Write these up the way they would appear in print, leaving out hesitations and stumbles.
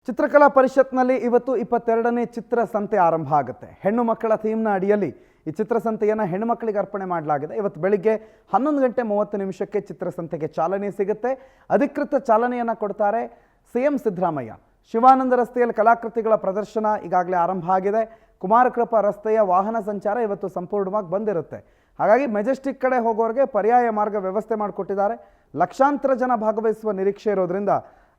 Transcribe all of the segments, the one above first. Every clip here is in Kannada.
ಚಿತ್ರಕಲಾ ಪರಿಷತ್ನಲ್ಲಿ ಇವತ್ತು 22ನೇ ಚಿತ್ರಸಂತೆ ಆರಂಭ ಆಗುತ್ತೆ. ಹೆಣ್ಣು ಮಕ್ಕಳ ಥೀಮ್ನ ಅಡಿಯಲ್ಲಿ ಈ ಚಿತ್ರಸಂತೆಯನ್ನು ಹೆಣ್ಣು ಮಕ್ಕಳಿಗೆ ಅರ್ಪಣೆ ಮಾಡಲಾಗಿದೆ. ಇವತ್ತು ಬೆಳಿಗ್ಗೆ 11:30 ಚಿತ್ರಸಂತೆಗೆ ಚಾಲನೆ ಸಿಗುತ್ತೆ. ಅಧಿಕೃತ ಚಾಲನೆಯನ್ನು ಕೊಡ್ತಾರೆ ಸಿಎಂ ಸಿದ್ದರಾಮಯ್ಯ. ಶಿವಾನಂದ ರಸ್ತೆಯಲ್ಲಿ ಕಲಾಕೃತಿಗಳ ಪ್ರದರ್ಶನ ಈಗಾಗಲೇ ಆರಂಭ ಆಗಿದೆ. ಕುಮಾರಕೃಪಾ ರಸ್ತೆಯ ವಾಹನ ಸಂಚಾರ ಇವತ್ತು ಸಂಪೂರ್ಣವಾಗಿ ಬಂದಿರುತ್ತೆ. ಹಾಗಾಗಿ ಮೆಜೆಸ್ಟಿಕ್ ಕಡೆ ಹೋಗೋರಿಗೆ ಪರ್ಯಾಯ ಮಾರ್ಗ ವ್ಯವಸ್ಥೆ ಮಾಡಿಕೊಟ್ಟಿದ್ದಾರೆ. ಲಕ್ಷಾಂತರ ಜನ ಭಾಗವಹಿಸುವ ನಿರೀಕ್ಷೆ ಇರೋದ್ರಿಂದ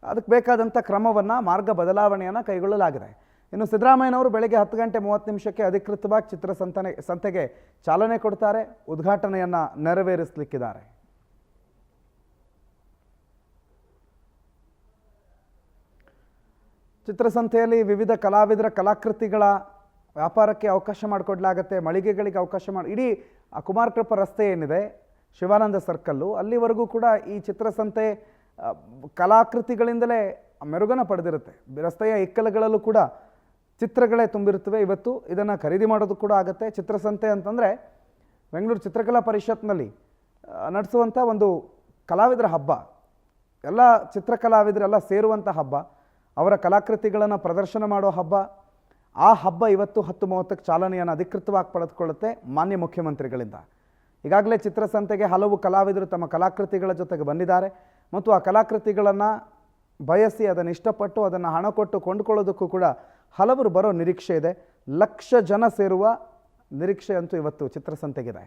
ಅದಕ್ಕೆ ಬೇಕಾದಂಥ ಕ್ರಮವನ್ನು ಮಾರ್ಗ ಬದಲಾವಣೆಯನ್ನು ಕೈಗೊಳ್ಳಲಾಗಿದೆ. ಇನ್ನು ಸಿದ್ದರಾಮಯ್ಯನವರು ಬೆಳಗ್ಗೆ 10:30 ಅಧಿಕೃತವಾಗಿ ಸಂತೆಗೆ ಚಾಲನೆ ಕೊಡ್ತಾರೆ. ಉದ್ಘಾಟನೆಯನ್ನು ನೆರವೇರಿಸಲಿಕ್ಕಿದ್ದಾರೆ. ಚಿತ್ರಸಂತೆಯಲ್ಲಿ ವಿವಿಧ ಕಲಾವಿದರ ಕಲಾಕೃತಿಗಳ ವ್ಯಾಪಾರಕ್ಕೆ ಅವಕಾಶ ಮಾಡಿಕೊಡಲಾಗುತ್ತೆ. ಮಳಿಗೆಗಳಿಗೆ ಅವಕಾಶ ಇಡೀ ಕುಮಾರಕೃಪಾ ರಸ್ತೆ ಏನಿದೆ, ಶಿವಾನಂದ ಸರ್ಕಲ್ಲು, ಅಲ್ಲಿವರೆಗೂ ಕೂಡ ಈ ಚಿತ್ರಸಂತೆ ಕಲಾಕೃತಿಗಳಿಂದಲೇ ಮೆರುಗನ್ನು ಪಡೆದಿರುತ್ತೆ. ರಸ್ತೆಯ ಇಕ್ಕಲುಗಳಲ್ಲೂ ಕೂಡ ಚಿತ್ರಗಳೇ ತುಂಬಿರುತ್ತವೆ. ಇವತ್ತು ಇದನ್ನು ಖರೀದಿ ಮಾಡೋದು ಕೂಡ ಆಗುತ್ತೆ. ಚಿತ್ರಸಂತೆ ಅಂತಂದರೆ ಬೆಂಗಳೂರು ಚಿತ್ರಕಲಾ ಪರಿಷತ್ನಲ್ಲಿ ನಡೆಸುವಂಥ ಒಂದು ಕಲಾವಿದರ ಹಬ್ಬ. ಎಲ್ಲ ಚಿತ್ರಕಲಾವಿದರೆಲ್ಲ ಸೇರುವಂಥ ಹಬ್ಬ, ಅವರ ಕಲಾಕೃತಿಗಳನ್ನು ಪ್ರದರ್ಶನ ಮಾಡೋ ಹಬ್ಬ. ಆ ಹಬ್ಬ ಇವತ್ತು 10:30 ಚಾಲನೆಯನ್ನು ಅಧಿಕೃತವಾಗಿ ಪಡೆದುಕೊಳ್ಳುತ್ತೆ ಮಾನ್ಯ ಮುಖ್ಯಮಂತ್ರಿಗಳಿಂದ. ಈಗಾಗಲೇ ಚಿತ್ರಸಂತೆಗೆ ಹಲವು ಕಲಾವಿದರು ತಮ್ಮ ಕಲಾಕೃತಿಗಳ ಜೊತೆಗೆ ಬಂದಿದ್ದಾರೆ ಮತ್ತು ಆ ಕಲಾಕೃತಿಗಳನ್ನು ಬಯಸಿ ಅದನ್ನು ಇಷ್ಟಪಟ್ಟು ಅದನ್ನು ಹಣ ಕೊಟ್ಟು ಕೊಂಡುಕೊಳ್ಳೋದಕ್ಕೂ ಕೂಡ ಹಲವರು ಬರೋ ನಿರೀಕ್ಷೆ ಇದೆ. ಲಕ್ಷ ಜನ ಸೇರುವ ನಿರೀಕ್ಷೆ ಅಂತೂ ಇವತ್ತು ಚಿತ್ರಸಂತೆಗಿದೆ.